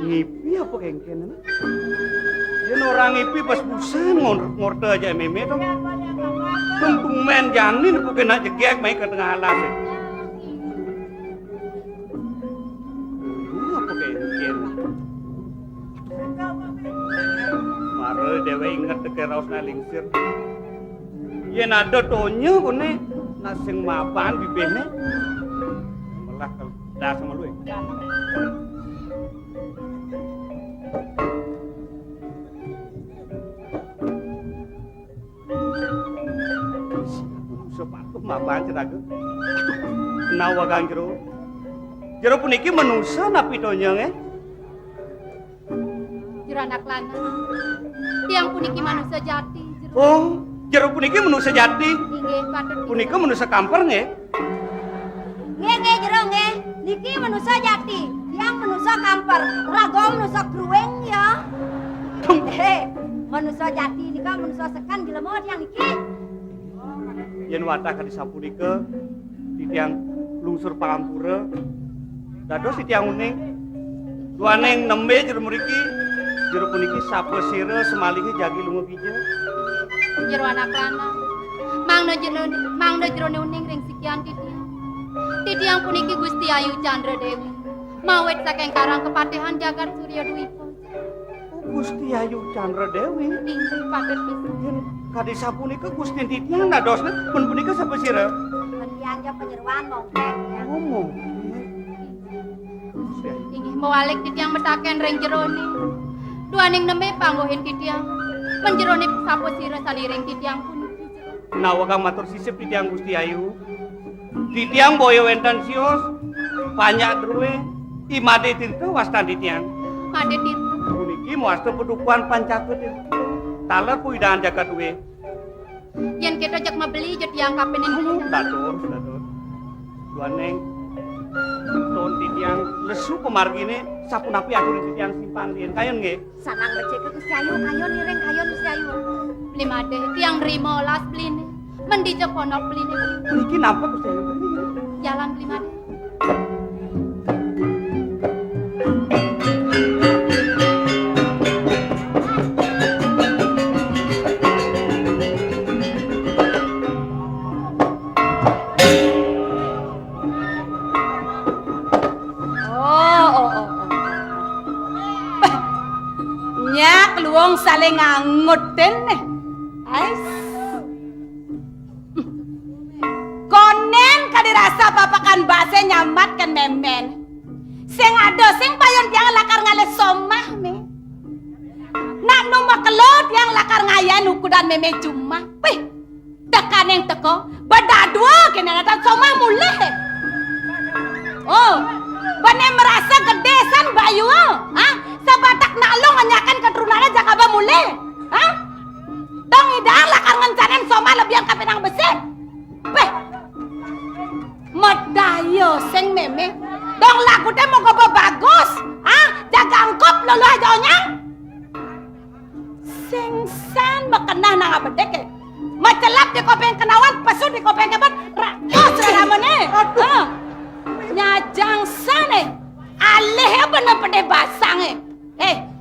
Ngipi apa kengken? Yen orang ngipi pas busan ngorte aja meme dong. Tumpung men janin bukan aja gek main ke tengah alas. Apa kengken? Mare dewe inget ke rausna lingsir. Yen ada tonyo kone nasing mapan bibene. Melah dah sama lu. Sepatu mapan cedaga. Nawa kang jero. Jero puniki manusa napi tonyo Jero anak lanang. Tiang puniki manusia jati. Oh, jero puniki manusia jati. Nggih, patut. Punika manusia kamper nggih. Nggih jero nggih. Niki manusia jati. Tiang manusia kamper. Rago manusia kruweng ya. Manusia jati nika manusia sekan jelema tiang niki. Yen watah ka disapunika titiang lungsur pangampura dados titiang uning duaneng nembe jero mriki jero puniki sapa sira semalinge jagi lunga kija Jero anak lanang. Mangno jero uning ring sikian titiang puniki Gusti Ayu Chandra Dewi mawet saking karang kepatehan Jagat Surya Dwipa. Gusti Ayu Chandra Dewi Inggih patut pisan. kadi sapunika Gusti titiang dadosna pun punika sapa sira Mendiangnya penyeruan mongkek ya. ngomong Inggih mawalik titiang metaken ring jerone. Duaning nembe panggohin titiang. Menjerone sapa sira saliring titiang puniki. nawa kang matur sisip titiang Gusti Ayu titiang boyo wenten sios banyak druwe imade tirta wastan titiang Made tirta. puniki muasta pedukuhan pancatut taler puidaan jagat duwe Yen kita jak mabeli jut yang kapenin. datur duaneng ton titiang lesu pemargine sapunapi aturin titiang simpan dien kayon nggih Sanang becek ke Gusti Ayu, kayon nireng kayon Gusti Ayu. Beli made tiang rimo las beline. Mendi jak ponok beline. niki nampak Gusti Ayu Jalan beli made. Nyak luong saling ngangutin nih. Ais. Konen kadirasa papakan base nyamat kan memen. Sing ada sing payon tiang lakar ngale somah me. Nak numa kelot yang lakar ngayan ukudan meme cuma. Wih. Dekan yang teko badadua kena datang somah mulai. Oh. Bane merasa gedesan bayu. Hah? Sabatak nalong nganyakan keturunannya jakaba mulai. Hah? Dong idang lakar ngencanen soma lebih yang kapenang besi. Beh. Medayo sing meme. Dong lagu teh mau gobo bagus. Hah? Jaga angkop lolo aja onyang. Sing san makenah nang abedek. Macelap di kopeng kenawan, pesu di kopeng kebat. Rakyat ramane. Hah? Nyajang sane. Aleh bener pede basang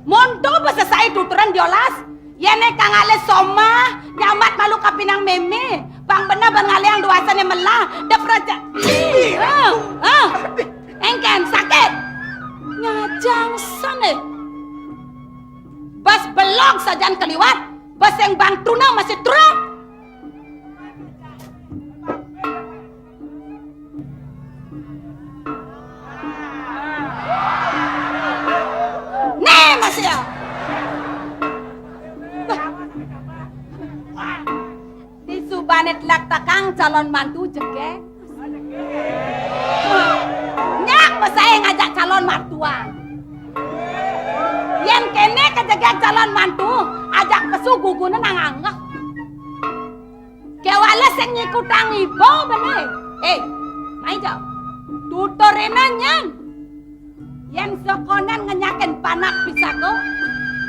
monto basa saya tuturan diolas. Yene kang ale soma nyamat malu kapinang meme. Bang bener bang ale yang duasane melah. Da praja. Engken sakit. Nyajang sane. Bas belok sajan keliwat. Bas yang bang tunang masih turun. Masih ya. Di Subanet lak takang calon mantu jengke. Nyak saya ngajak calon mertua. Yang kene kejegak calon mantu, ajak pesu gugunan nangangah. Kewala sing nyikutang ibu bener. Mai jauh. Tutorena nyan. Yang sokonan ngenyakin panak pisako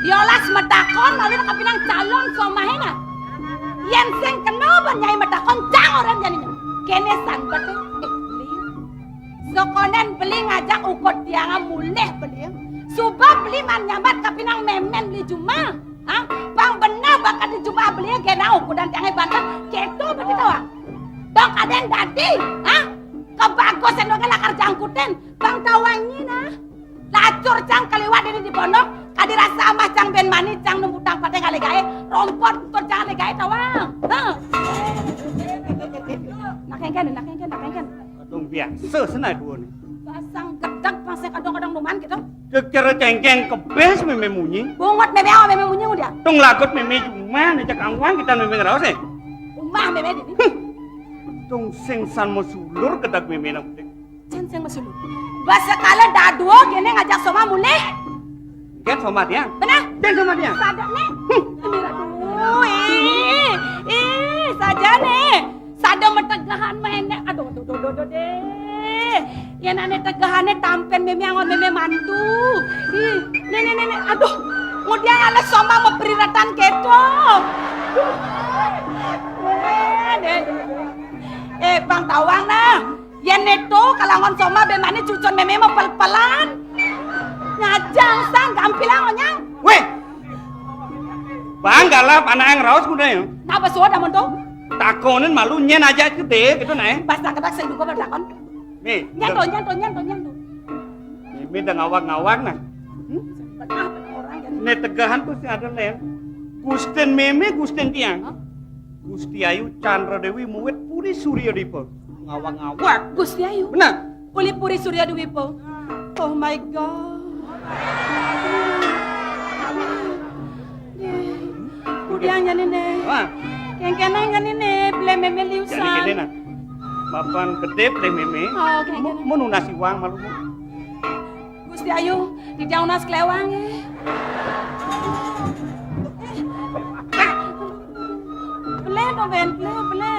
diolas medakon lalu kapinang calon somahena yang sing kenapa nyai medakon cang orang jadinya kene sanbat beli sokonan beli ngajak ukut tianga mulih beli Subah beli man nyamat kapinang memen beli juma. Hah? Bang benar bakal di juma beli genau kudan tiangnya banten. Gitu berarti tahu. Dong kaden dadi. Hah? Kebagus endoknya lakar jangkutin. Bang tawangi nah. Lacur cang kaliwat ini di pondok. Kadi rasa amah cang ben mani cang numputang pada kali gae. Rompot tur cang kali gae tawang. Hah? Nakengken. Kadang biasa senai dua nih. Pasang gedek pasang kadang-kadang luman gitu. Kekira cengkeng kebes meme munyi. Bungot meme awa meme munyi udah. Tong lagot meme cuma nih cak angwang kita meme ngerawat sih. Umah meme ini. Tong sengsan musulur kedak meme nak putek. Ceng masuk lu. Bahasa kala daduo gini ngajak sama mulai. Kan sama dia. Benar? Dan sama dia. Sadar nih. Saja nih. Sada metegahan mene. Aduh deh. Yang ane tegahannya tampen meme angon meme mantu. Nih. Aduh. Kemudian ala sama memperiratan keto. Bang tawang nah. Yang neto kalangon soma bemane cucon meme mau pel-pelan. Ngajang sang gampilang onyang. Weh. Bang galap anak yang raus kuda ya. Napa suara monto? Takonin malu nyen aja gede gitu naik. Basta kedak sing duko berdakon. Nih. Nyanto. Meme dah ngawak-ngawak nah. Betah orang jadi. Nih tegahan tuh si ada len. Gusten meme gusten tiang. Gusti Ayu Chandra Dewi muwet puri Surya Dipa. Ngawak-ngawak. Gusti Ayu. Benar. Uli puri Surya Dewi po. Oh my god. Udah nyanyi nih. Wah. Kengkenang nyanyi nih. Beli meme Jadi liusan. gede nah. Mapan gede play meme. Oh, kengkenang. Mau nunasi uang malu mu. Gusti Ayu, di jaunas kelewang ya. Beli.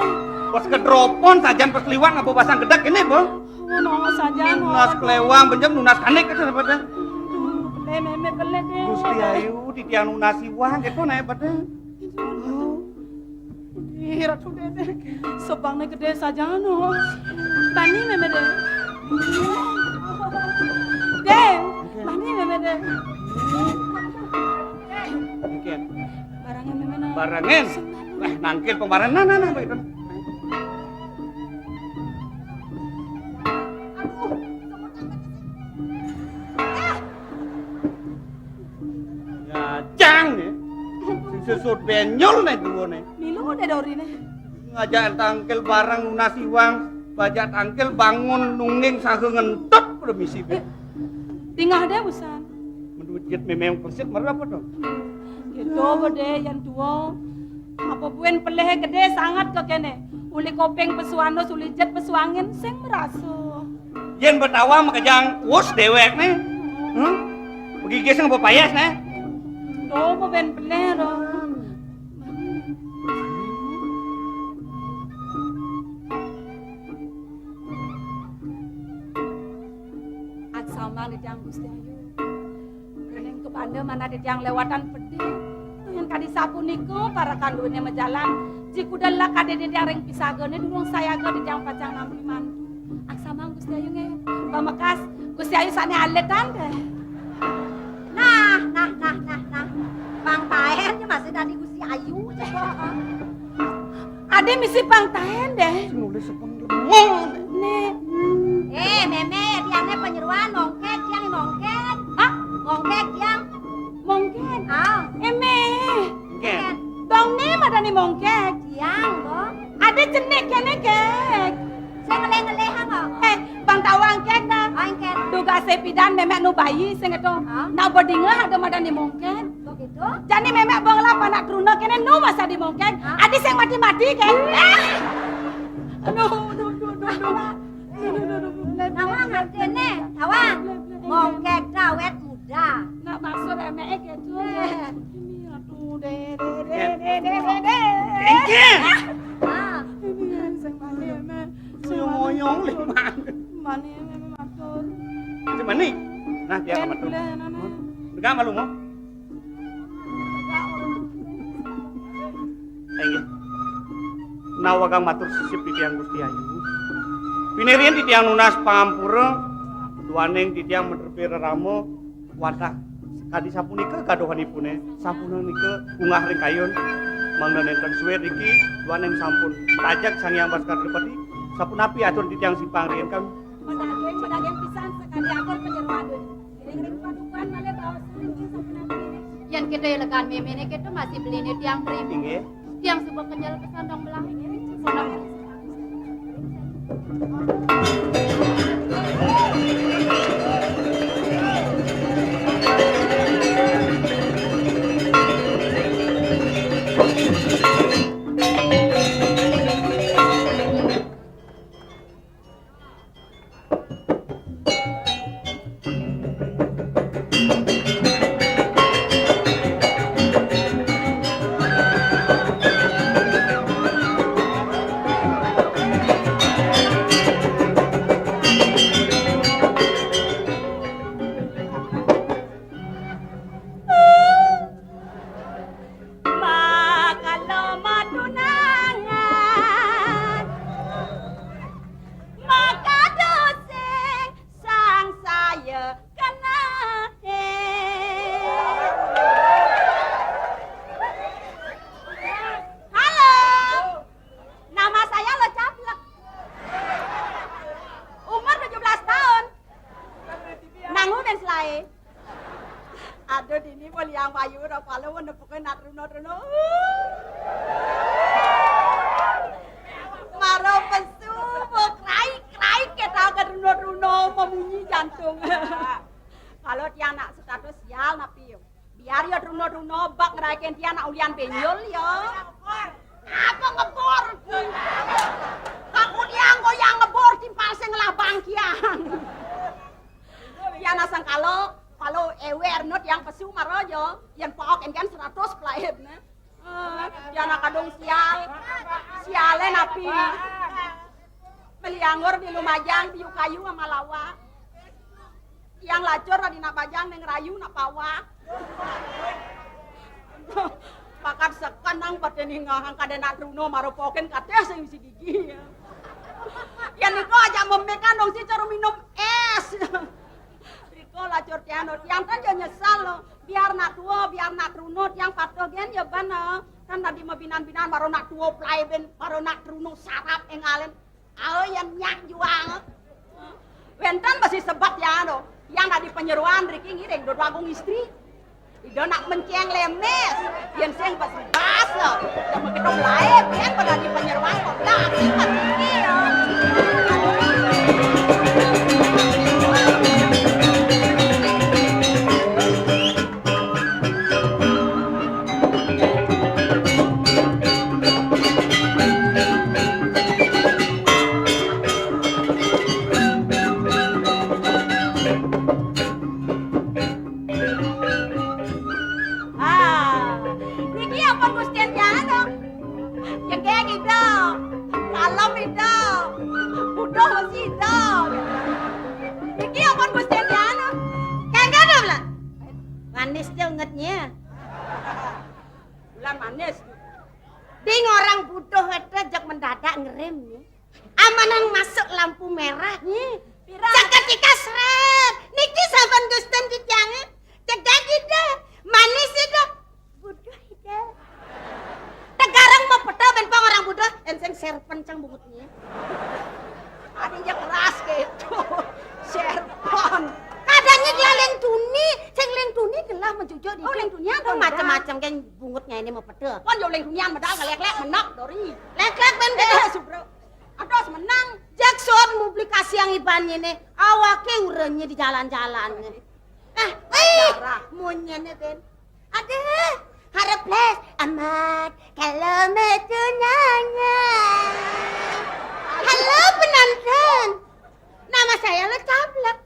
Pas kedropon sajan pas liwang apa pasang gedak ini bang. Oh, no saja no. Nunas kelewang benjam nunas kanek kan pada. Beli meme beli deh. Gusti Ayu di tiang nunasi uang gitu naik pada. Ratu deh. Sobangnya gede saja no. Tani meme deh. Tani meme deh. Mungkin. Barangnya meme no. Barangin. Nangkil kemarin nah begitu. Ngajang nih. Sesut benyol nih dulu nih. Milu deh dori nih. Ngajak tangkel barang lunasi uang, bajak tangkel bangun nunging sahe ngentot udah misi be. Tinggal deh busan. Menurut jet memang persit merapa tuh? Gitu bode yang tua. Apa buen peleh gede sangat ke kene. Uli kopeng pesuano uli jet pesuangin sing merasa. Yen betawa makajang us dewek nih. Begigis ng papayas nih. Do po ben peleh do. Sama di tiang Gusti Ayu. Neng kepanda mana di tiang lewatan pedih. Yang kadi sapu niko para kandunnya menjalan. Jiku dalah kade di tiang ring pisagone durung sayaga di tiang pacang nampi mantu. Aksama Gusti Ayu nge. Pamekas Gusti Ayu sane aletan deh. Nah. Bang Tahen masih dari Gusti Ayu coba. Ade misi pangtahen deh. Nulis sepeng lemong. Nek. Meme tiangnya penyeruan mongket tiang mongket. Hah? Mongket tiang. Mongket. Eme. Ken. Bang ni madani mongket. Tiang kok. Ade cenek kene kek. Saya ngeleh-ngeleh kok. Bang tawang kek dah. Mongket. Duga sepidan memek nu bayi sing itu. Na bodinga ada madani mongket. Begitu. Jadi memek bang lap anak truna kene nu masa di mongket. Ade sing mati-mati kek. Aduh. Nawang artinya, nawang. Mongket dawet muda. Nak maksud emek gitu. Ini aduh deh. Engken. Sing mani emek. Ngoyong lima. Mani emek matur. Cuman nih. Nah dia kamat tuh. Dekat malu mau. Ayo. Nawagang matur sisip di tiang Gusti Ayu. Pinerian di tiang nunas pangampura, duaneng di tiang menerpi ramo, watak kadi sapunika kadohanipune sampun nika ungah ring kayon mangda nenten suwe niki duaneng sampun tajak Sang Hyang Baskara Adipati sapunapi atur titiang simpang riyen kami Medageng pisan sekali atur penyeruan deui. Ring-ring padukan malih baos ringki sapunapi. Yang kita lekan memene kita masih beli nih tiang prim. inggih Tiang sebuah kenyal kesandang belah. Sonok. Aduh dini boleh yang payu dah pala wana pokoknya nak runo. Maro pesu kerai kita ke runo memunyi jantung. Kalau dia nak status sial napi biar ya runo bak ngerayain dia nak ulian benyol ya. Apa ngebor? Aku dia goyang ngebor timpal sengelah bangkian. Dia nasang kalau ewer not yang pesu marojo yang paok enggan 100 pelaib ne. Dia nak kadung siale napi. Meliangor di Lumajang piu kayu sama lawa. Yang lacur di nak bajang neng rayu nak pawa. Pakat sekanang pateni ngahang kada nak runo maropoken kateh sing si gigi. Ya niko aja memekan dong si cara minum es. Riko lacur tiano tiang kan dia nyesal lo. Biar nak tua, biar nak runo tiang patogen ya bana. Kan tadi mabinan-binan baru nak tua plaiben, baru nak runo sarap engalen. Ayo yang nyak juang. Wentan masih sebat ya no. Yang tadi penyeruan Riki ngiring dua agung istri. Ida nak menceng lemes, yang seng pas basa, sama kita lain, yang pada di penyeruan kok dah, sifat ini ya. Manis dia ingetnya. Bulan manis. Ding orang butuh jak mendadak ngerem nih. Amanan masuk lampu merah nih. Seketika seret. Niki sampan Gusten dijangan. Cegah kita. Manis itu. Butuh itu. Tegarang mau peta benpang orang butuh. Enseng serpen cang bungutnya. Adinya keras gitu. Serpon. Kadangnya dia leng tuni gelah mencucuk di. Oh leng tunian tuh macam-macam kan bungutnya ini mau peda. Kon yo leng tunian medal ngelek-lek menak dori. Lek-lek ben Subro. Ados menang. Jackson publikasi yang ibannya nih. Awake urenya di jalan-jalan. Munyanya ben. Aduh, harap les amat kalau metunanya. Halo penonton. Nama saya Lecablek.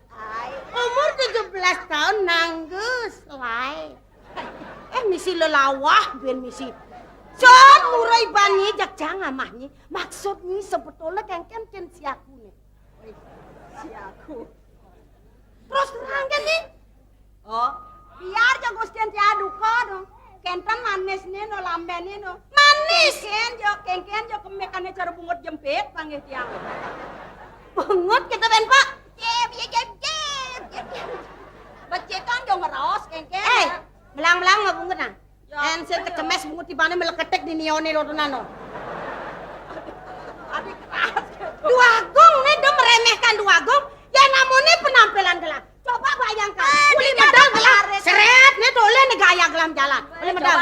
Umur 17 tahun nanggus lai. Misi lelawah ben misi. Son murai bani jak jangan mahnya. Maksudnya sebetulnya kengken siaku nih. Siaku. Terus terang kan nih. Oh, biar jo Gusten tia duka dong. Kentan manis nih no lamben nih no. Manis. Kengken jo kemekane cara bungut jempit panggil tiang. Bungut kita ben pak. Jeb. Becekan jo ngeraos kengke. Melang-melang nggak bungut nah. Ya, En saya kecemes bungut tibane meleketek di nione lo nano. Adik keras. Dua gong nih do meremehkan dua gong. Ya namanya penampilan gelam. Coba bayangkan. Uli medal gelam. Seret nih dole nih gaya gelam jalan. Uli medal.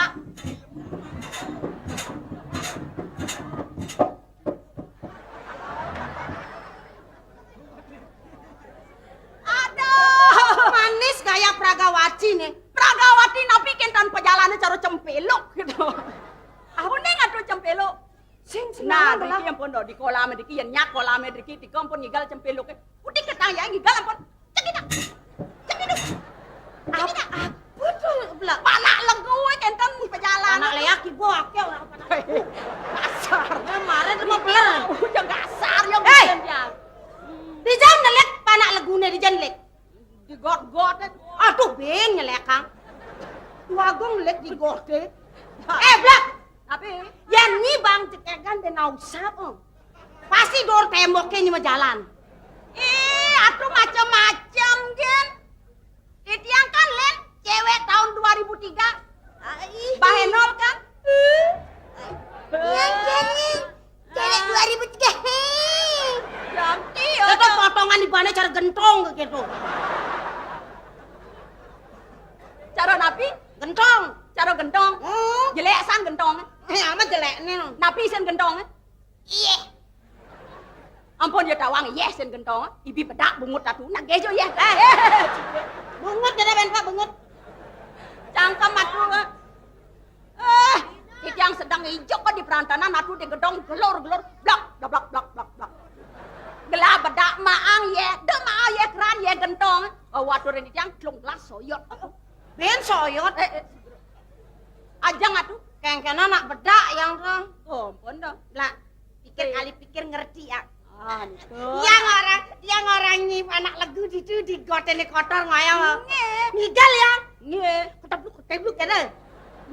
Aduh. Manis gaya Pragawati nih. Pragawati napi kentan pejalannya cara cempelok gitu. Uning atuh cempelok. Sing Nah, senang diki yang pun di kolam diki yang nyak kolam diki di kampung ngigal cempelok. Udah ketang ya ngigal ampun. Cekina. Cekina. Cekina. Apa tuh belak? Panak legu kentan pejalan. Anak leak ibu akeh orang pada. Kasar. Kemarin sama beler. Yang kasar yang Hei! dia. Di jam nelek panak legune di jan lek. Di got-got. Aduh ben nyelek kang. Dua gong lek di gorde. Blak. Tapi Yan ni bang cekegan dan nausap. Pasti dor temboknya ini mah jalan. atuh macam-macam gen. Titiang kan len cewek tahun 2003. Bahenol kan? Yang jadi cewek 2003. Ganti Itu potongan di mana cara gentong gitu. cara napi, Gentong. cara gentong. Oh, Jelek san gentong. amat jelek nih. Napi sen gentong. Iya. Ampun ya tawang yes sen gentong. Ibi pedak bungut atuh nak gejo ya. Bungut ada ben Pak bungut. Cangkem atuh. Titiang sedang hijau kok di perantanan atuh di gedong gelor-gelor blak blak blak blak blak blak. Gelap bedak maang ye, de maang ye keran ye gentong. Waduh ini tiang klung gelas soyot. Ben soyot. Ajang atuh. Kengkena nak bedak yang tuh. Oh, ampun dah. Lah, pikir kali pikir ngerti ya. Ah, itu. Yang orang nyip anak legu itu di goten kotor ngoyong. Nge. Ngigal ya. Nge. Ketebluk kene.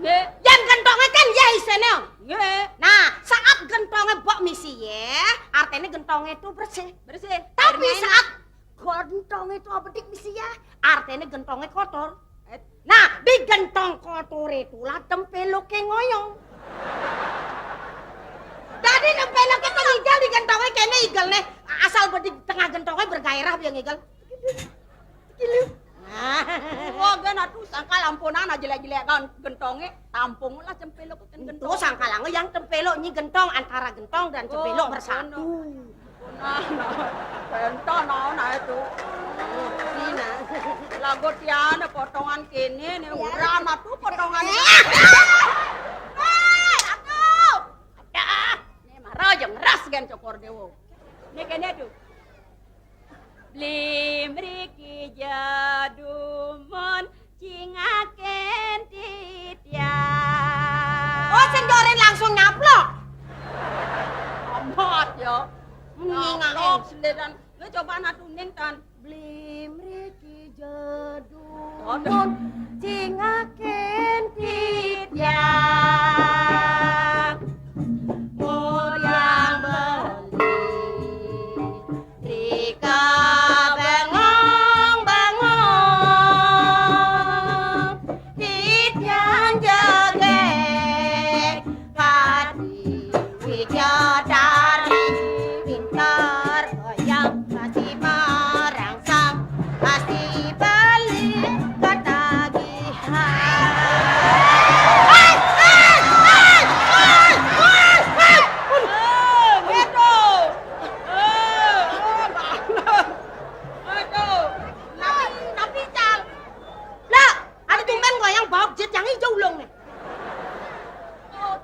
Nge. Yang gentongnya kan ya isene. Nge. Nah, saat gentongnya bok misi ya, artinya gentongnya itu bersih. Bersih. Tapi Airnya enak. saat gentongnya itu abedik misi ya, artinya gentongnya kotor. Nah, di gentong kotor itulah tempeloknya ngoyong. Jadi tempeloknya itu ngigal di gentongnya kene igal nih. Asal di tengah gentongnya bergairah biar ngigal. Wah, gan atuh sangka lampunan aja jelek-jelek kan gentongnya tampung lah cempelok kan Itu gentong. sangkalange yang tempelok nyi gentong antara gentong dan cempelok Oh, bersatu. Gentong nah itu. Dina. Lagu tiana potongan kene nih uran atuh potongan. Atuh. Ada. Nih marah jeung ras gen cokor dewo. Nih kene tuh. Blim riki jadumon cingaken titian. Oh, sendoren langsung nyaplok. Amat ya. Ngingaken. Ngalok seledan. Lu coba atuh ning tan. Blim riki jadul Aduh. cingaken titian yang beli rika bengong-bengong titian jegek padi widodari pintar goyang kasih merangsang pasti balik ketagihan. Gitu. Aduh. Napi cal. Lah, ada tumben goyang bawa jet yang hijau long nih. Oh,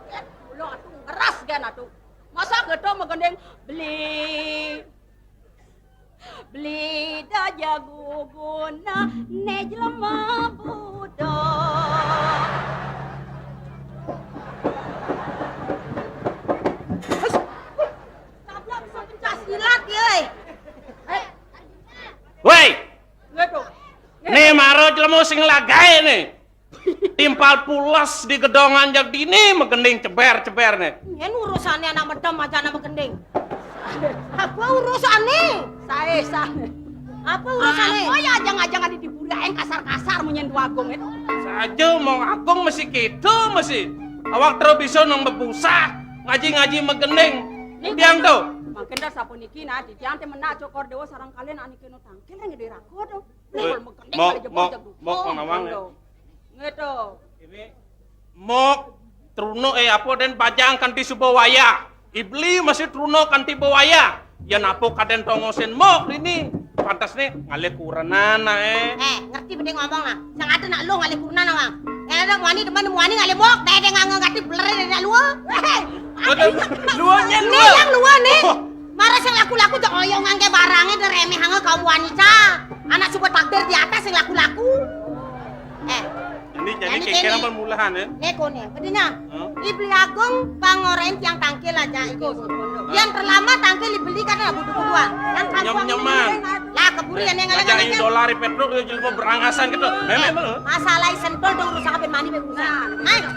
lo atuh ngeras gan atuh. Masa gedo megendeng beli beli da jago guna ne jelema budak. Tabla bisa pencak silat ye. Woi, Gitu. nih maro jelemu sing lagae nih. Timpal pulas di gedongan jak dini megending ceber-ceber nih. Ini urusannya anak medem aja nama gending. Apa urusannya? Saya. Apa urusannya? Apa ya ajang-ajang ada di Bilain kasar-kasar menyentuh agung itu. Saja mau agung mesti gitu mesti. Awak terus bisa nang bebusa, ngaji-ngaji megening. Diang tuh. Makin dah sapu niki nah di tiang teh menak cokor dewa sarang kalian ani keno tangkel yang gede rako do. Mok ngawang. Ngeto. Ini mok truno apa den pajang kanti subawaya. Ibli masih truno kanti bawaya. Ya napo kaden tongosen mok ini. Pantas nih ngale kuranana ngerti bedeng ngomong lah. Yang ada nak lu ngale kurna nawang. Ada wani depan wani ngale mok, dede ngangati blere dari luar. Luanya Nih yang luar nih. Marah sing laku-laku jek oyong ngangge barangnya deremeh hange kaum wanita. Anak coba takdir di atas sing laku-laku. Ini jadi kekira permulaan ya. Neko nih, bedenya. Ibli agung pangoren tiang tangkil aja itu. Yang terlama tangkil dibeli karena butuh-butuhan. Yang Nyam-nyaman. Lah keburian yang Aja ngale-ngale. $1 petrol jadi mau berangasan gitu. Memang bener. Masalah sentol dong rusak apa mani be urusan. Ayo.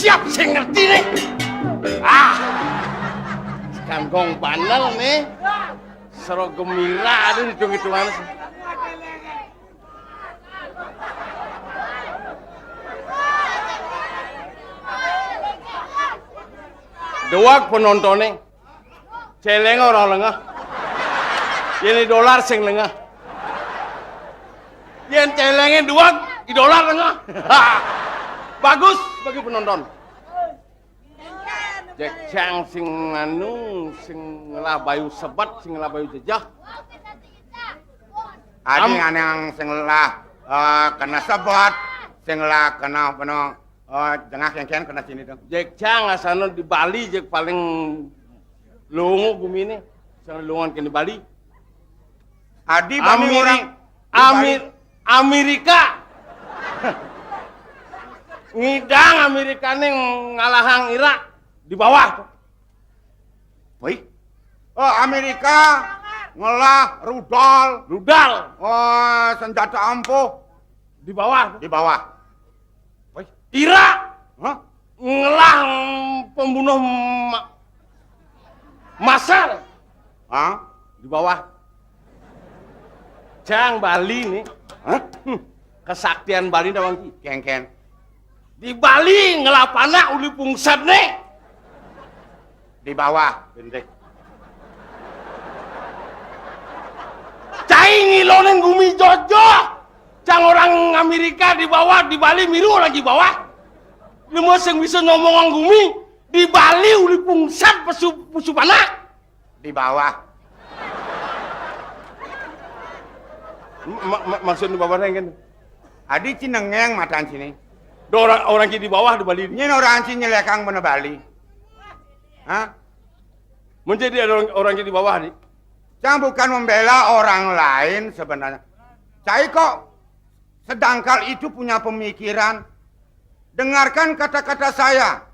Siap sing ngerti nih. Kangkong bandel nih. Sero gembira aduh hitung-hitungan sih. Dewak penontonnya. Celeng orang lengah. Ini dolar sing lengah. Yang celengnya dewak, di dolar lengah. Bagus bagi penonton. Cek cang sing anu sing ngelabayu sebat sing ngelabayu jejah. Adi yang sing lah kena sebat, sing lah kena peno jengah yang kena sini dong. Cek cang asana di Bali cek paling lungu bumi ini. Sing lungan ke di Bali. Adi bami orang Amerika. Ngidang Amerika nih ngalahang Irak di bawah. Wih. Oh Amerika ngelah rudal. Oh senjata ampuh Di bawah. di bawah. Wih. Irak Hah? ngelah pembunuh massal Hah? di bawah. Cang Bali nih. Hah? Kesaktian Bali dawang ki. Ken. Di Bali ngelapana uli pungsat nih. Di bawah. Bendek. Cai ngilonin bumi jojo. Cang orang Amerika di bawah, di Bali miru lagi bawah. Lu sing bisa ngomong bumi di Bali uli pungsat pusu panak. Di bawah. Maksud di bawah kan? Adi cinengeng matan sini. Orang di bawah di Bali. Nyen orang sini nyelekang bener Bali. Hah? Menjadi ada orang di bawah nih. Cang bukan membela orang lain sebenarnya. Cai kok sedangkal itu punya pemikiran. Dengarkan kata-kata saya.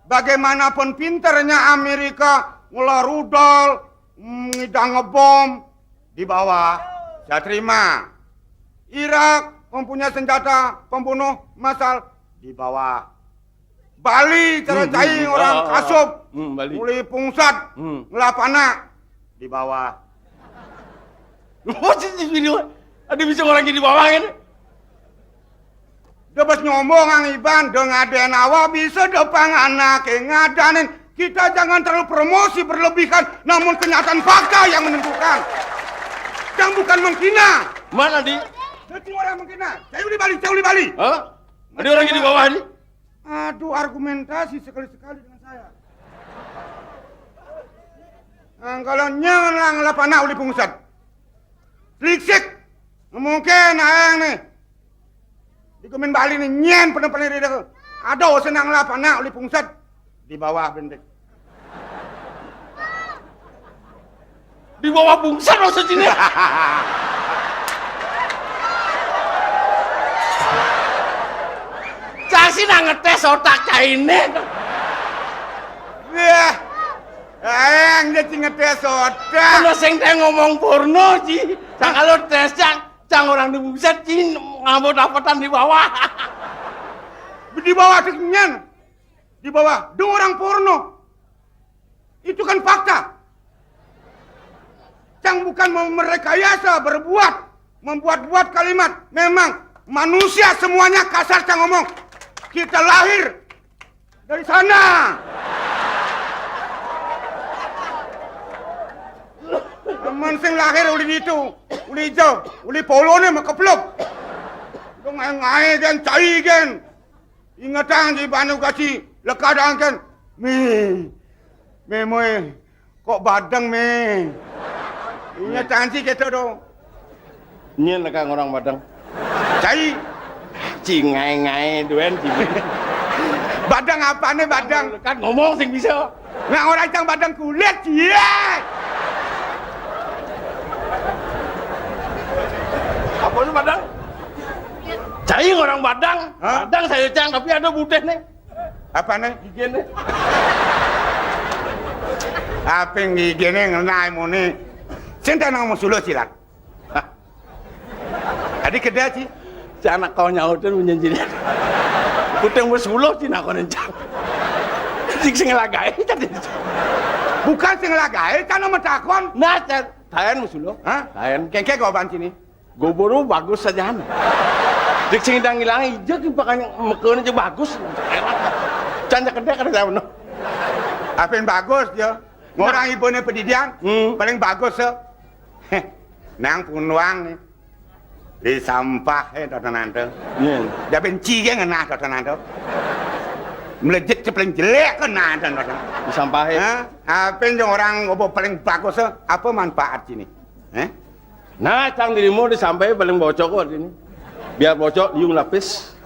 Bagaimanapun pinternya Amerika ngelah rudal, ngidang ngebom di bawah. Saya terima. Irak mempunyai senjata pembunuh massal di bawah. Bali cara cai orang kasub, Bali. mulai pungsat, ngelapana di bawah. Oh, video. Ada bisa orang di bawah kan? Dapat ngomong ang Iban dengan awa bisa depan anak ngadanin. Kita jangan terlalu promosi berlebihan, namun kenyataan fakta yang menentukan. Dan bukan menghina. Mana di? Seting orang mengkena. Saya uli balik. Hah? Ada orang di bawah ini? Aduh, argumentasi sekali-sekali dengan saya. Kalau nyelang lapana uli pungsat. Sliksik. Mungkin ayang nih. Di Kemin Bali nih nyen penuh-penuh dia. Ada senang lapana uli pungsat. Di bawah bentik. Di bawah bungsan maksud sini. Cah sih nang ngetes otak cah ini. Wah, ayang dia ngetes otak. Kalau sing teh ngomong porno Ci. Cang kalau tes cang orang di bungsan Ci ngambil dapatan di bawah. Di bawah nyen. Di bawah dua orang porno. Itu kan fakta. Cang bukan merekayasa membuat kalimat. Memang manusia semuanya kasar cang ngomong. Kita lahir dari sana. Teman sing lahir uli itu, uli hijau, uli polone makeplok. Dong ngai kan cai kan. Ingatan di banu kasih lekadang kan. Me moy kok badang me. Ini cantik gitu dong. Nyen kang orang Padang. Cai. Cingai duen Ci. Badang apa nih badang? Kan ngomong sing bisa. Nah orang cang badang kulit dia. Apa itu Padang? Cai orang Padang. Hah? Padang saya cang tapi ada budeh nih. Apa nih? Gigi nih. Apa yang gigi nih ngenai mau nih? Cinta nang mau suluh silat. Tadi kedai sih. Si anak kau nyautin menjanjinya. Kuteng bersuluh Ci nak kau nencang. Sing lagai tadi. Bukan sing lagai, kan nama takon. Nah, tayan bersuluh. Hah? Tayan. Kengke kau banci nih. Goboro bagus saja. Dik sing dang ilang ijo ki pakan mekeun aja bagus. Enak. Canda kedai kada tahu no. Apa yang bagus dia? Ngorang ibunya pendidikan, paling bagus se. Nang punuang nih. Di sampah tatanan tu. Dia benci ke ngena tatanan tu. Melejit ke paling jelek ke na tatanan. Di sampah Apa yang orang ngobrol paling bagus se? Apa manfaat sini? Nah, cang dirimu disampai paling bocok kok ini. Biar bocok liung lapis.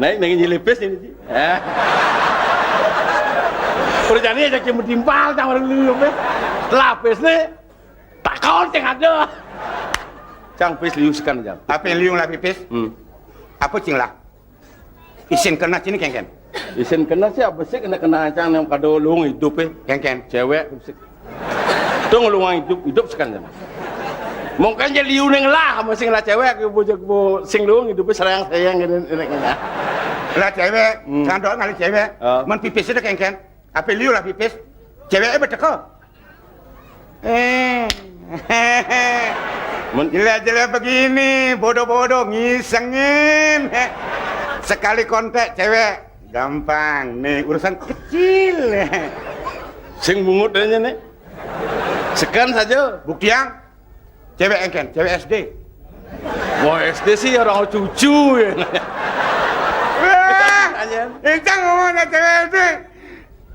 Naik nyelipis ini Ci. Perjani aja cuma timpal cang orang liung lapis nih. Takon ceng ada. Cang pis liung sekan jam. Apa yang liung lah pipis? Apa cing lah? Isin kena sini kengken. Isin kena sih apa sih kena cang yang kado luang hidup Kengken. cewek sih. Tuh luang hidup sekan jam. Mungkin jadi liung neng lah sama sing lah cewek bojok bo sing luang hidup sayang gini. Lah cewek, sandok ngali cewek. Men pipis itu kengken. Apa liung lah pipis? Ceweknya berteko. Jelek-jelek begini, bodoh-bodoh, ngisengin. Sekali kontak cewek, gampang. Nih, urusan kecil. Sing bungut aja nih. Sekan saja. Bukti yang, cewek engken, cewek SD. Wah SD sih orang cucu ya. Wah, Incang ngomong ada cewek SD.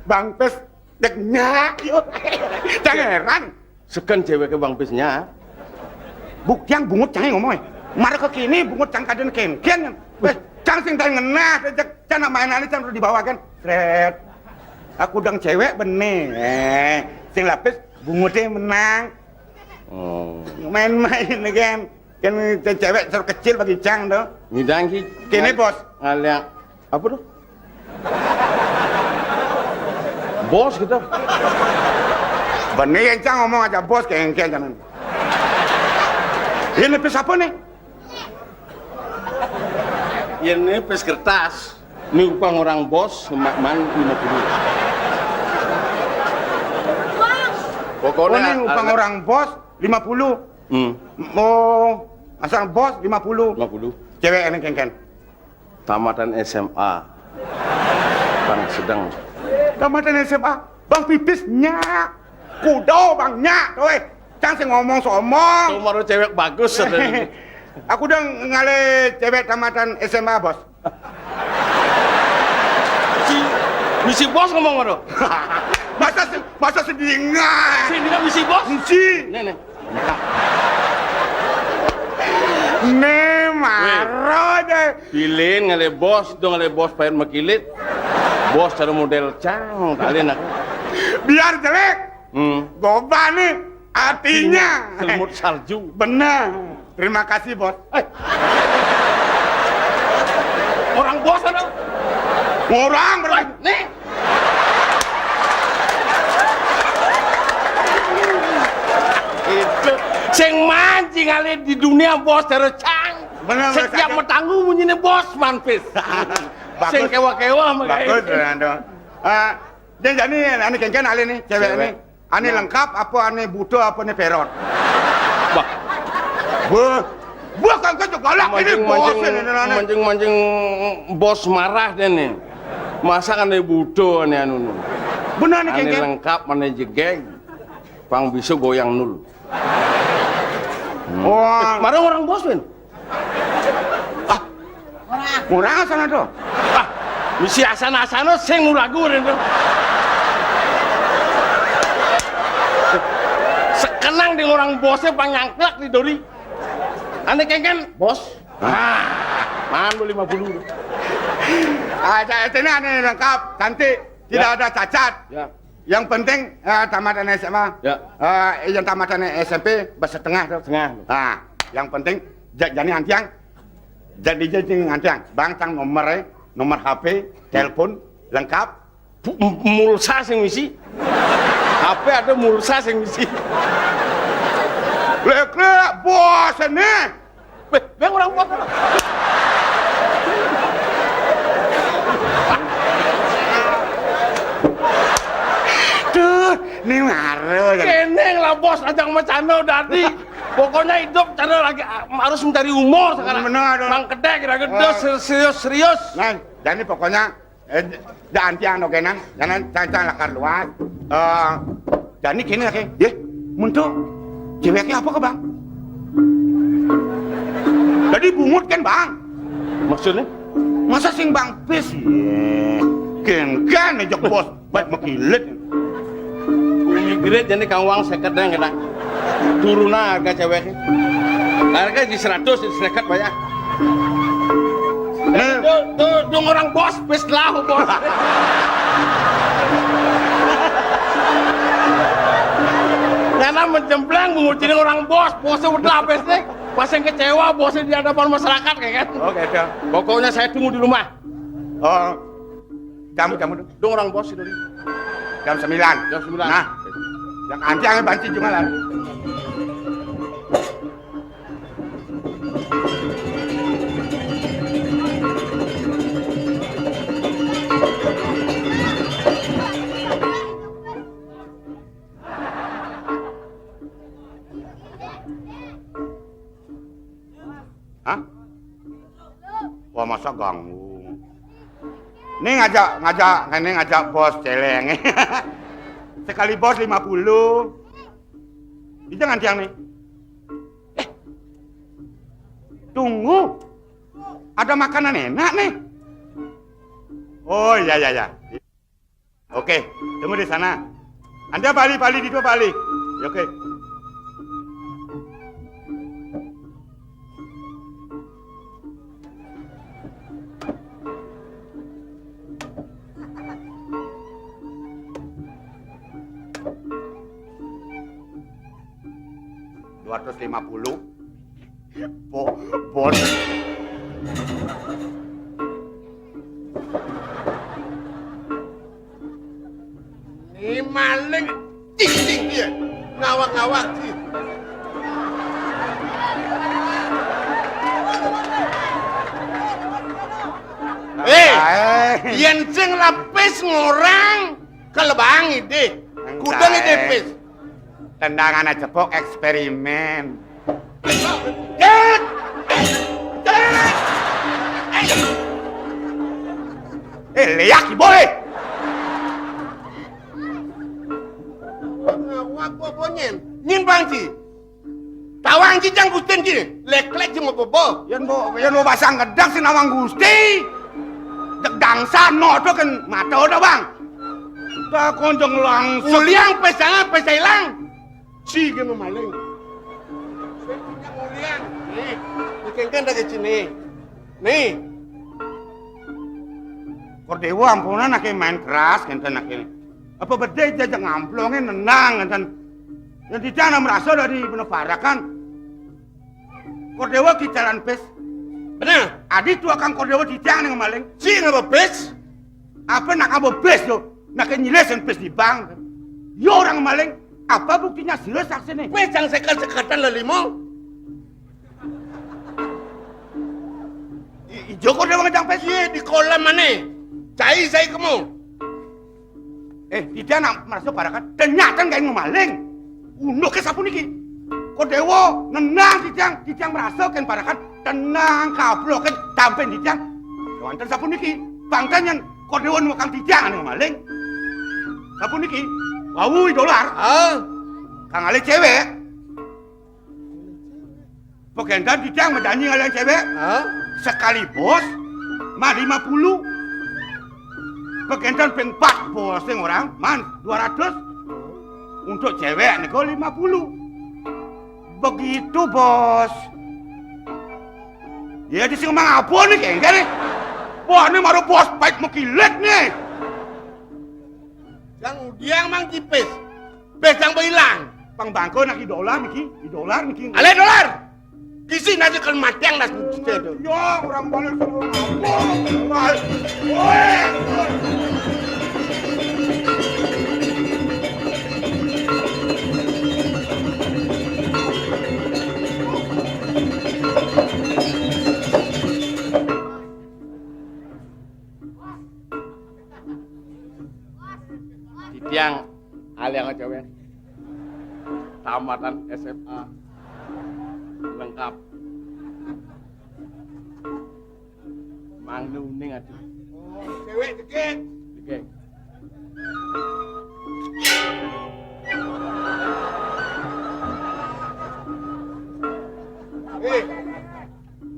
Bang Pes, deknya. Jangan heran. Sekan cewek ke Bang Pisnya. Bukti yang bungut jangan ngomong. Marah ke kini bungut cang kaden ken. Cang sing tanya ngena, cang mainan ini cang di bawah kan. Sret. Aku dang cewek benih. Sing lapis bungutnya menang. Main-main kan. Kan cewek seru kecil bagi cang tuh. Ngidang ki. Kini bos. Ngaliak. Apa tuh? Bos gitu. Benih yang cang ngomong aja bos kayak jangan. Ini pes apa nih? Ini pes kertas. Ini upang orang bos, man 50. Pokoknya ini upang orang bos 50. Oh, asal bos 50. 50. Cewek ini kengken. Tamatan SMA. Bang sedang. Tamatan SMA. Bang pipisnya. Kudo bang nyak, tuh. Cang sing ngomong somong. Tomaro cewek bagus. Aku udah ngale cewek tamatan SMA, Bos. Misi bos ngomong ngono. Masa sedingan. Sini kan misi bos. Si. Nih. Ne maro deh. Pilih ngale bos, dong ngale bos pengen makilit. Bos cara model cang, kalian aku. Biar jelek. Goba nih artinya. Selimut salju. Benar. Terima kasih, Bos. Orang bos ada. Orang berarti. Nih. Itu sing mancing kali di dunia bos cara cang. Benar, Setiap benar. metanggu bunyinya bos manpis. Sing kewa-kewa mah Bagus, Fernando. Jadi ane kengken ale nih, cewek Cewek. ini. Ane lengkap apa ane butuh apa ane perot? Bah, Bukan kan galak ini bos ini ane. mancing bos marah deh nih. Masa kan ada budo nih anu. Benar nih Ane kengken. lengkap, ane jegeng. Pang bisa goyang nul. Wah, Marah orang bos ben. murah sana tuh. Ah, misi asana-asana sing lagu itu. Sekenang di orang bosnya panyangklak di dori. Ane kengken bos. Man 50. Ini ane lengkap, cantik, tidak ada cacat. Ya. Yang penting tamatan SMA. Ya. Yang tamatan SMP bersetengah tuh. Setengah. Nah, yang penting jadi antiang. Jadi antiang. Bangcang nomor HP, telepon lengkap. Mulsa sing misi. HP ada mulsa sing misi. Lek bos ini. Bang orang bos. Tuh, ini ngaruh. Keneng lah bos ajang macano dadi. Pokoknya hidup cara lagi harus mencari humor sekarang. Benar, benar. Mang kedek kira-kira serius. Nah, jadi pokoknya antiang no kenan, jangan cancang lakar luas. Jadi kini lagi, ya, untuk ceweknya apa ke bang? Jadi bungut kan bang? Maksudnya? Masa sing bang pis? Kan ngejok bos, baik makilit. Gede jadi kang uang seket dan kena turun harga ceweknya. Harga di 100 di seket banyak. Tuh orang bos pis lah bos. Karena menjemplang mengucini orang bosnya udah pis nih. Pas yang kecewa bosnya di hadapan masyarakat kayak kan. Oke, dah. Pokoknya saya tunggu di rumah. Oh, kamu tuh. Dong orang bos itu. Jam 9. Jam 9. Nah, yang antiangnya banci juga lah. Hah? Wah, masa ganggu. Ini ngajak bos celeng. Sekali bos 50. Ini jangan tiang nih. Tunggu. Ada makanan enak nih. Oh iya. Oke, tunggu di sana. Anda balik di dua balik. Ya, oke. $250. Bos. Ini maling ting dia. Ngawak-ngawak sih. Yen sing lapis ngorang kelebang ide. Kudang ide pis. Tendangan aja pok eksperimen. Liak boleh. Ngawak pokoknya. Nyin bangci. Tawang ci jang gusten ci. Lek-lek ci ngopo. Yen bo basang gedang sinawang Gusti. Dek dangsa noto kan mata udah bang. Tak konjong langsung. Uliang pesang pesa hilang. Si ge memaling. Uliang. Nih, dikengken dari sini. Nih. Kordewa ampunan nak main keras kan nak ini. Apa beda jajak ngamplongin nenang kan. Yang tidak merasa dari peneparakan. Kordewa kicaran pes. Benar. Adi tu akan kordewa tidak dengan maling. Si ngapa pes? Apa nak apa pes yo? Nak nyilesin pes di bank. Yo orang maling. Apa buktinya sila saksi nih? Pes yang sekat-sekatan lelimo. Ijo kordewa ngejang pes. Iya di kolam mana? Cai saya kamu. Tidak nak merasa parakan. Ternyata gak ngemaling. Uno ke sapu niki. Kordewa nenang tijang merasa kan parakan. Tenang kablo kan tampen tijang. Wanten sapu niki. Bangkan yang kordewa nuakang tijang ngemaling. Sapu niki. $1000. Kang ale cewek. Pekendan tijang menjanji ngale cewek. Sekali bos. Mah 50. Pekendan pen 4 bos orang. Man 200. Untuk cewek nego 50. Begitu bos. Ya di sini ngomong apa nih kayaknya nih. Wah ini maru bos baik mekilet nih. Yang dia mang cipes. Pes yang berhilang. Pang bangko nak $1 niki. $1 niki. Ale dolar. Kisi nanti kan matiang nas itu. Ya orang balik semua ngapa. Woi. Yang aliang cewek tamatan SMA lengkap mang nuning aduh cewek deket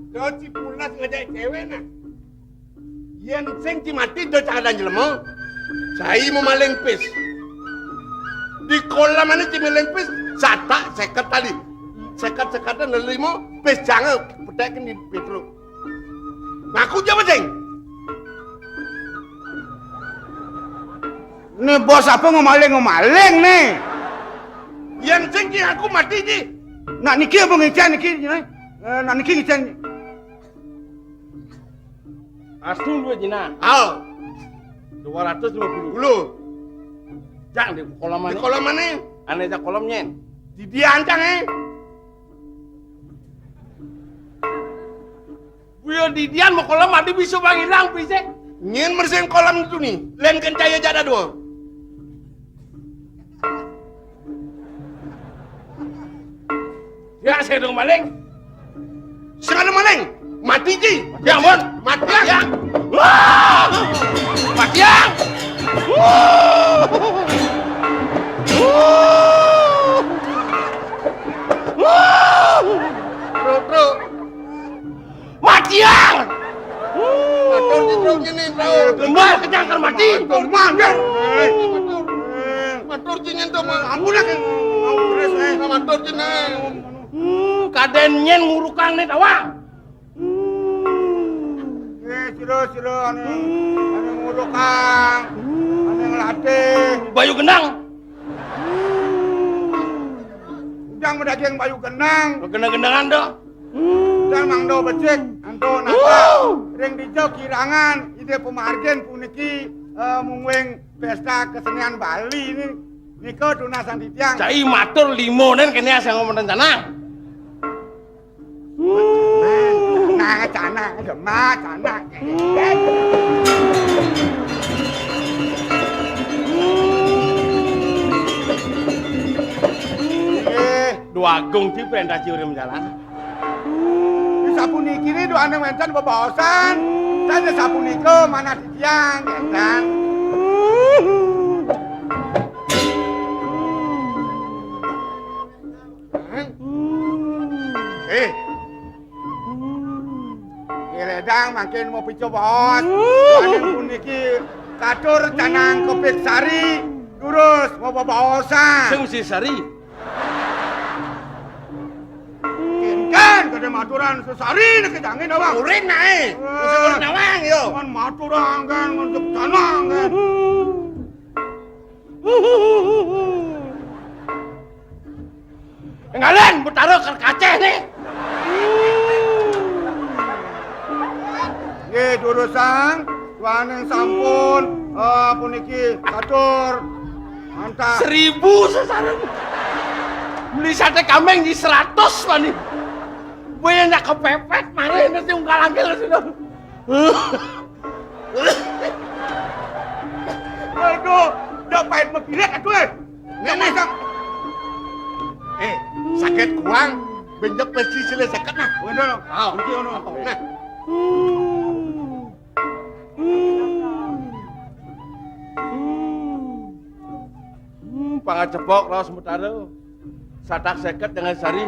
do cipunas ngajak cewek nah yen sing cimati do cakadan jelema saya mau maling pis. Di kolam mana cimeleng pis? Sata seket tadi. Sekat-sekatan limo pis jangan pedakin di petro. Ngaku aja ceng. Nih bos apa ngomaling nih? Yang ceng aku mati ji. Nak niki apa ngican niki? Nak niki ngican. Astung dua jina. 250 dulu. Jangan di kolam mana? Di kolam mana? Aneh aja kolamnya. Di dia ancang Buyo di dia mau kolam mati bisa bang hilang bisa. Nyen bersihin kolam itu nih. Len kencaya jada dua. Ya saya dong maling. Sengaja maling. Mati ji. Ya mon. Mati ya. Wah! Matiang! Bro. Matiang! Matur jinrungnya nih, bro. Kembal kejangkar mati. Matur jinyen tuh, ampun lah. Matur jinyen. Kaden nyen ngurukang nih, tawang. Siro ane ngurukang, ane ngelatih. Bayu Genang. Udang medaging Bayu Genang. Genang-genangan dong. Dan mangdo becek, anto nata. Ring dijo kirangan, ide pemargen puniki mungwing pesta kesenian Bali ini. Niko dunasan titiang. Cai matur limonen kene asal ngomong rencana. Cana, gemah, cana. Dua agung di perintah ciurim jalan. Di sapuniki ini dua aneng wencan bebosan. Dan di sapuniko mana titiang, kan? ledang makin mau picu bos. Tuaning puniki katur canang kepik sari. Durus mau babosan. Sing mesti sari. Kan kada maturan sesari nek kedangin awang. Urin nae. Mesti urin awang yo. Kan maturan kan untuk canang kan. Ngalen betaruh ke kaceh nih. Nggih durusang tuaning sampun puniki katur. Mantap. 1000 sesareng. Beli sate kambing di 100 mani. Gue yang nak kepepet, mari nanti ungkal angkel sudah. Aduh, dah pahit mepilet atuh. Nenek sang. Sakit kurang, benjek pasti sila sakit nah. Bener. Ah, Iki ono. nah. Pangacepok raos mutaro. Satak seket dengan sari.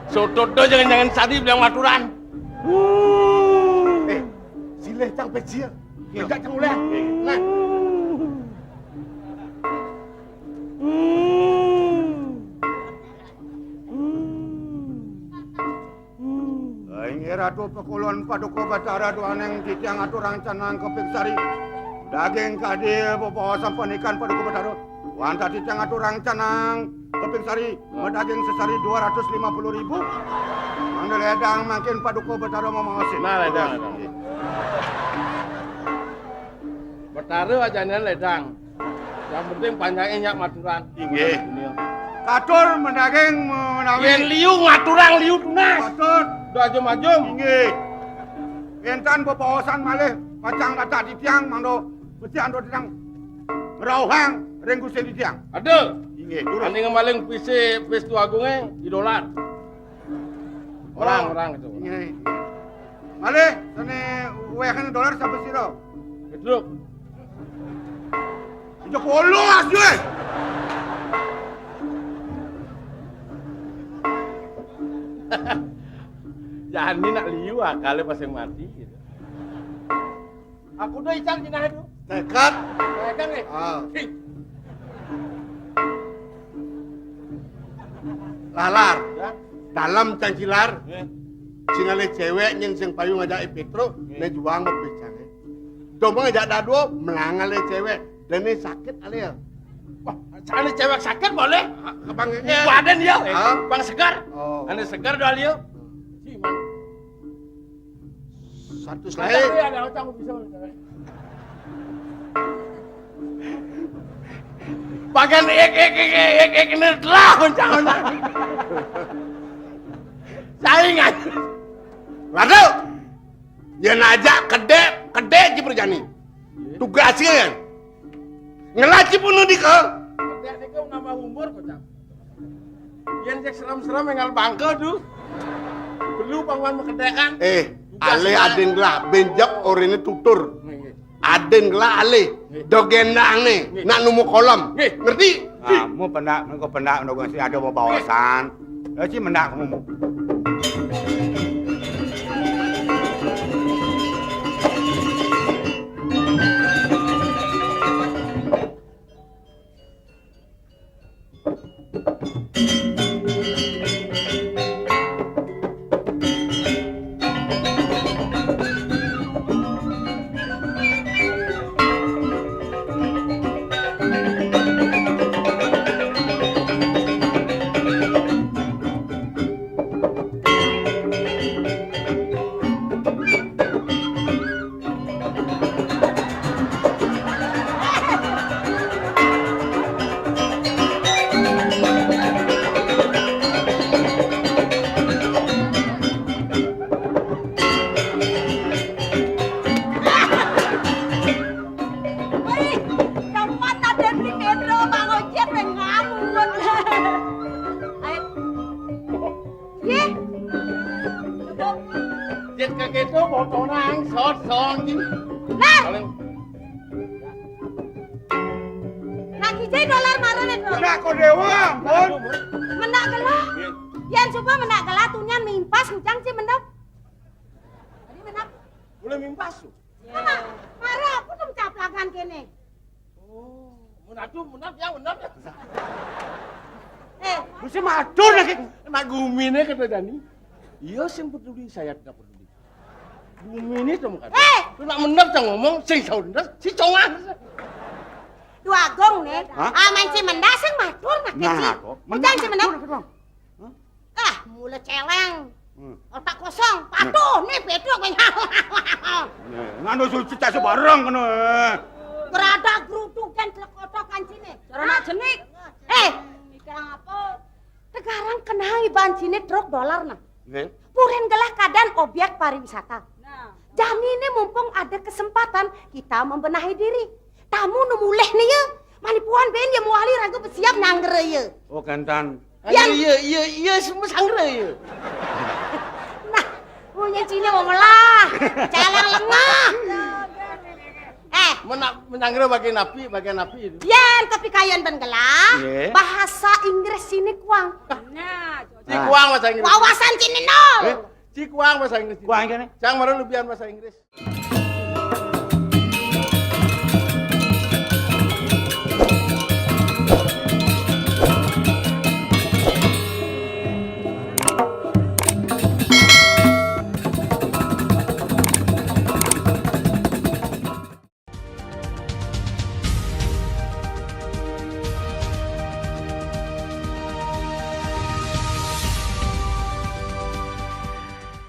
Sotodo jangan sari bilang maturan. Sile cang pecil. Tidak cang ulah. Nah. Ingi ratu pekulon paduka batara duaneng titiang aturang canang kepik sari. Daging kadil bawasan panikan paduka batara. Wanta titiang aturang canang kepik sari. Daging sesari 250.000. Mangga ledang makin paduka batara mamasin. Nah, ledang. Bertaruh aja nih ledang. Yang penting panjangnya nyak maturan. Inggih. Katur mendaging menawi. Yen liu ngaturang liu tunas. Katur. Udah ajum-ajum. Inggih. Entan bawasan malih pacang data di tiang mangdo mesti ando tentang ngerauhang ring Gusti di tiang. Ada. Inggih, durus. Ani ngemaling pis tu agungnya di dolar. Orang itu. Inggih. Malih sane wehan dolar sampai siro. Gedruk. Ijo polos gue. Jangan ni nak liu akal pas yang mati. Gitu. Aku dah icang jenah itu. Nekat. Kan ni. Lalar. Ya. Dalam cangcilar. Singale cewek yang sing payu ngajak Petro, ne juang bepecang. Domong ngajak dado melangale cewek. Dan ini sakit alia. Wah, sana cewek sakit boleh. Abang Badan dia. Ah. Bang segar. Oh. Ane segar dah liu. Si man. Satu Tapi selai. ada orang bisa. Bagian ek ini telah kencang. Saingan. Lalu, yang ajak kede ciperjani. Tugasnya kan. Ngelaci pun di ke. Dek kau nama umur kocak. Yang cek seram-seram engal bangke tu. Perlu pangwan mekedekan. Ale aden lah benjak orangnya tutur. Aden lah ale. Dogendang nih. Nak numu kolam. Ngerti? Kamu pendak, engkau pendak untuk ngasih ada bawasan. Lagi mendak kamu. Jet kakek tu botonang sot je. Nah, Paling nak kijai dolar marah nih. Nak kau dewa, pun. Menak gelah. Yang coba menak gelah tunya mimpas hujan sih mendap. Boleh mimpas. Mama, mara aku tuh caplakan kene. Oh, menap ya. Mesti madur lagi. Nak gumine kata Dani. Iya sing peduli, saya tidak peduli. Gumine dong kan. Lu nak menap jangan ngomong sing saudara si congan. Dua gong nih. Hah? Main si mendas yang matur nak kecil. Nah, kok. Udah si mendas. Madur. Mulai celeng. Otak kosong. Patuh nih beduk. Nganu suci tak sebarang kena. Berada gerudukan telekotokan sini. Cara nak jenik. Mikirang apa? Sekarang kenangi bancine truk dolar nah. Nggih. Puren gelah keadaan objek pariwisata. Nah, Jami ini mumpung ada kesempatan kita membenahi diri. Tamu nu muleh nih ya. Manipuan ben ya muali ragu bersiap nanggere ya. Oh, kentan. Iya semua sangre ya. Nah, punya Cina mau melah. Celeng lengah. Menyangre bagian api itu. Yen tapi kayan ben gelah. Nggih. Bahasa Inggris sini kuang. nah, Cikuang bahasa Inggris. Wawasan Cina nol. Cikuang bahasa Inggris. Kuang kene. Jangan malu lebihan bahasa Inggris.